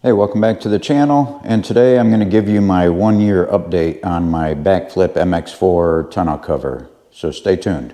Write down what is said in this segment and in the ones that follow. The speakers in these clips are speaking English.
Hey, welcome back to the channel, and today I'm going to give you my 1-year update on my BAKflip MX4 tonneau cover, so stay tuned.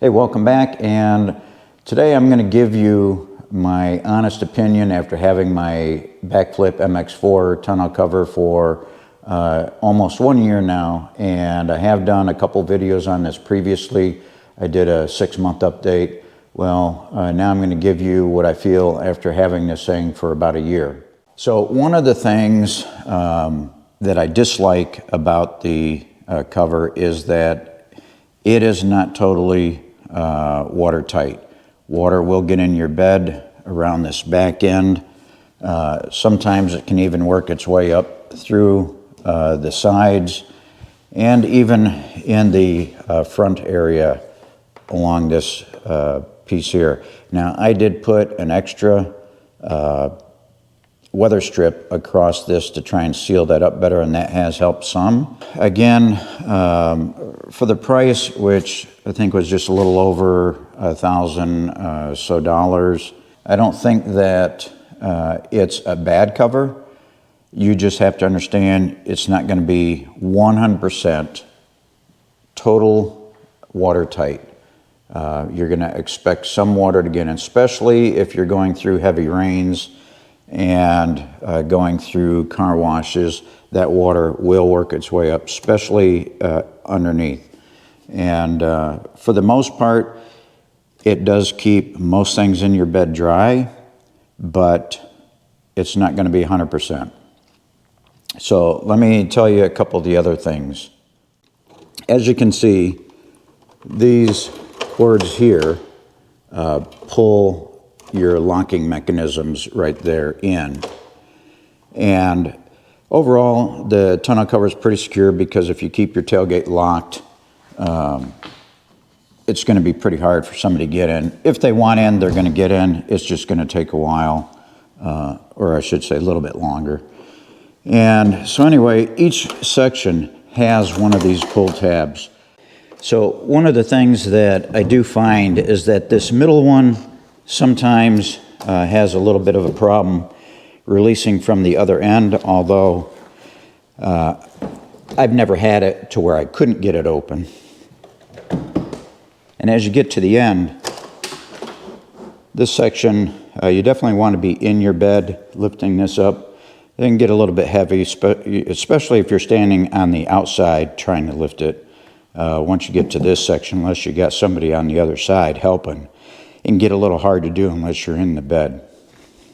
Hey, welcome back, and today I'm going to give you my honest opinion after having my BAKflip MX4 tonneau cover for almost 1 year now, and I have done a couple videos on this previously. I did a 6-month update. Well, now I'm going to give you what I feel after having this thing for about a year. So one of the things that I dislike about the cover is that it is not totally watertight. Water will get in your bed around this back end. Sometimes it can even work its way up through the sides and even in the front area along this piece here. Now, I did put an extra weather strip across this to try and seal that up better, and that has helped some. Again, for the price, which I think was just a little over $1,000 so dollars, I don't think that it's a bad cover. You just have to understand it's not going to be 100% total watertight. You're going to expect some water to get in, especially if you're going through heavy rains and going through car washes. That water will work its way up, especially underneath. And for the most part, it does keep most things in your bed dry, but it's not going to be 100%. So let me tell you a couple of the other things. As you can see, these cords here pull your locking mechanisms right there in. And overall, the tonneau cover is pretty secure because if you keep your tailgate locked, it's going to be pretty hard for somebody to get in. If they want in, they're going to get in. It's just going to take a while, or I should say a little bit longer. And so anyway, each section has one of these pull tabs. So one of the things that I do find is that this middle one sometimes has a little bit of a problem releasing from the other end, although I've never had it to where I couldn't get it open. And as you get to the end, this section, you definitely want to be in your bed lifting this up. It can get a little bit heavy, especially if you're standing on the outside trying to lift it. Once you get to this section, unless you got somebody on the other side helping, it can get a little hard to do unless you're in the bed.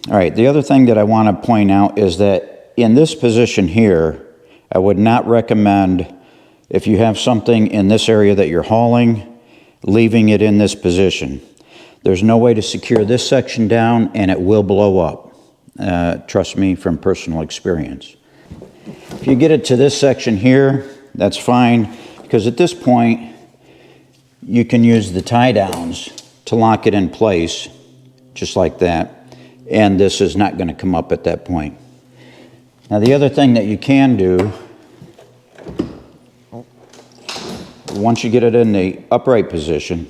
All right, the other thing that I want to point out is that in this position here, I would not recommend, if you have something in this area that you're hauling, leaving it in this position. There's no way to secure this section down, and it will blow up. Trust me from personal experience. If you get it to this section here, that's fine, because at this point, you can use the tie downs to lock it in place, just like that, and this is not going to come up at that point. Now, the other thing that you can do, once you get it in the upright position,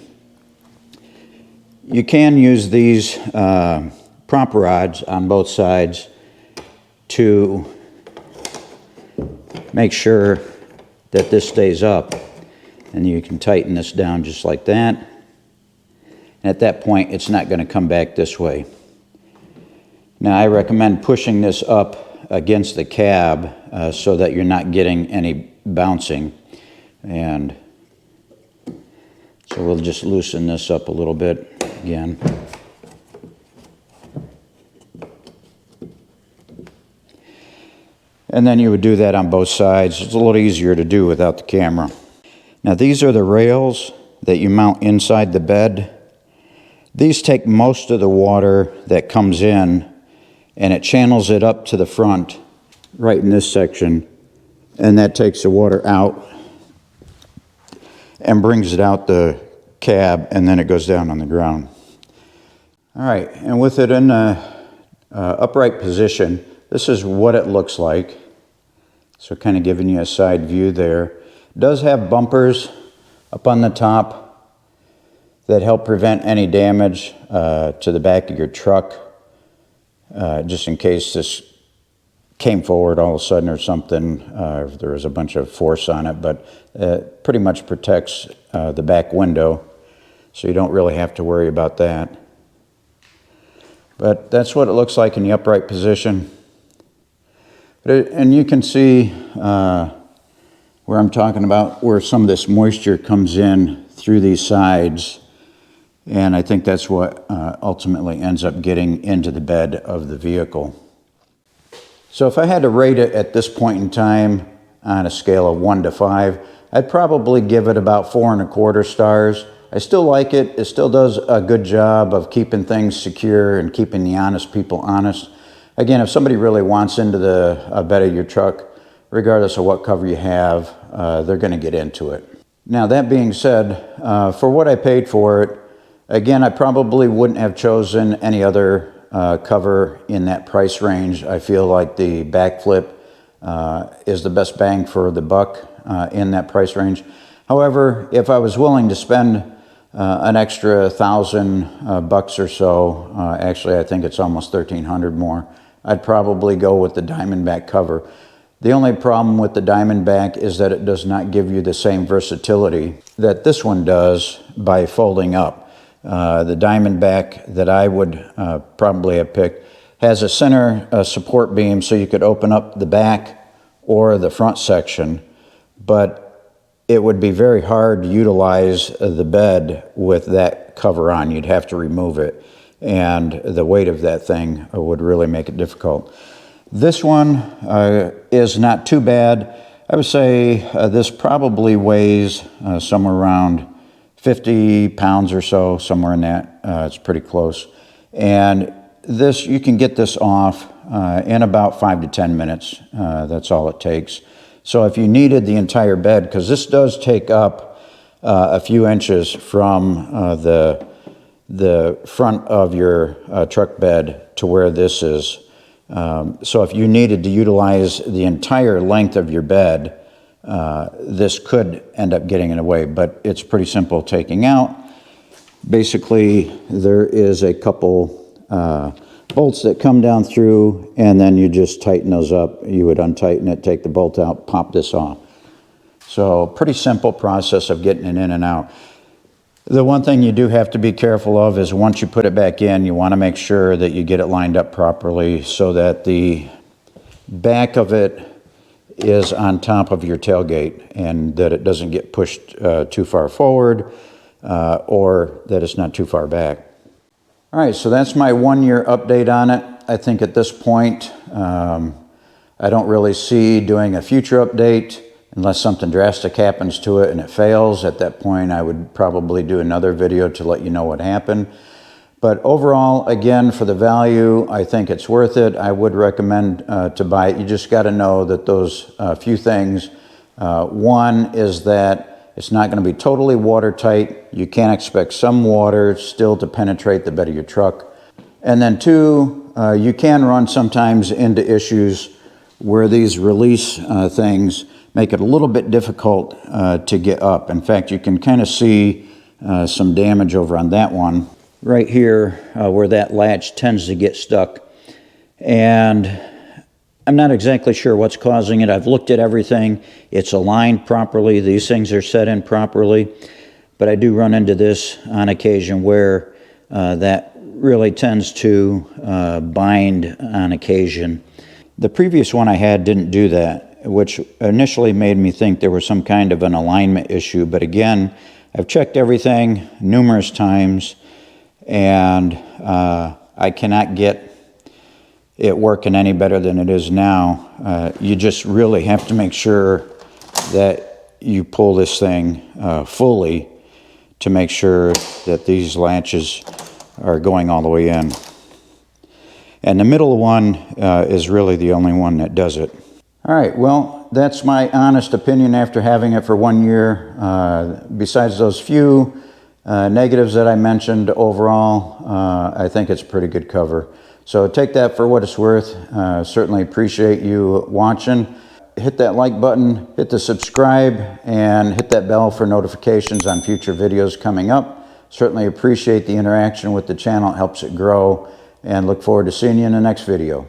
you can use these prop rods on both sides to make sure that this stays up, and you can tighten this down just like that. And at that point, it's not going to come back this way. Now, I recommend pushing this up against the cab so that you're not getting any bouncing. And so we'll just loosen this up a little bit again. And then you would do that on both sides. It's a little easier to do without the camera. Now, these are the rails that you mount inside the bed. These take most of the water that comes in and it channels it up to the front right in this section, and that takes the water out and brings it out the cab, and then it goes down on the ground. All right, and with it in the upright position, this is what it looks like. So kind of giving you a side view there. It does have bumpers up on the top that help prevent any damage to the back of your truck, just in case this came forward all of a sudden or something, if there was a bunch of force on it, but it pretty much protects the back window, so you don't really have to worry about that. But that's what it looks like in the upright position. And you can see where I'm talking about, where some of this moisture comes in through these sides, and I think that's what ultimately ends up getting into the bed of the vehicle. So if I had to rate it at this point in time on a scale of 1 to 5, I'd probably give it about 4.25 stars. I still like it. It still does a good job of keeping things secure and keeping the honest people honest. Again, if somebody really wants into the bed of your truck, regardless of what cover you have, they're going to get into it. Now, that being said, for what I paid for it, again, I probably wouldn't have chosen any other cover in that price range. I feel like the BAKflip is the best bang for the buck in that price range. However, if I was willing to spend an extra $1,000 or so, actually I think it's almost $1,300 more, I'd probably go with the Diamondback cover. The only problem with the Diamondback is that it does not give you the same versatility that this one does by folding up. The Diamondback that I would probably have picked has a center support beam, so you could open up the back or the front section, but it would be very hard to utilize the bed with that cover on. You'd have to remove it, and the weight of that thing would really make it difficult. This one is not too bad. I would say this probably weighs somewhere around 50 pounds or so, somewhere in that. It's pretty close. And this, you can get this off in about 5 to 10 minutes. That's all it takes. So if you needed the entire bed, because this does take up a few inches from the front of your truck bed to where this is. So if you needed to utilize the entire length of your bed, this could end up getting in the way, but it's pretty simple taking out. Basically, there is a couple bolts that come down through, and then you just tighten those up. You would untighten it, take the bolt out, pop this off. So pretty simple process of getting it in and out. The one thing you do have to be careful of is once you put it back in, you want to make sure that you get it lined up properly so that the back of it is on top of your tailgate and that it doesn't get pushed too far forward or that it's not too far back. All right, so that's my 1-year update on it. I think at this point, I don't really see doing a future update unless something drastic happens to it and it fails. At that point, I would probably do another video to let you know what happened. But overall, again, for the value, I think it's worth it. I would recommend to buy it. You just got to know that those few things. One is that it's not going to be totally watertight. You can't expect some water still to penetrate the bed of your truck. And then two, you can run sometimes into issues where these release things make it a little bit difficult to get up. In fact, you can kind of see some damage over on that one. Right here where that latch tends to get stuck. And I'm not exactly sure what's causing it. I've looked at everything. It's aligned properly. These things are set in properly. But I do run into this on occasion where that really tends to bind on occasion. The previous one I had didn't do that, which initially made me think there was some kind of an alignment issue. But again, I've checked everything numerous times, and I cannot get it working any better than it is now. You just really have to make sure that you pull this thing fully to make sure that these latches are going all the way in. And the middle one is really the only one that does it. All right, well, that's my honest opinion after having it for 1 year. Besides those few negatives that I mentioned, overall, I think it's a pretty good cover. So take that for what it's worth. Certainly appreciate you watching. Hit that like button, hit the subscribe, and hit that bell for notifications on future videos coming up. Certainly appreciate the interaction with the channel. It helps it grow, and look forward to seeing you in the next video.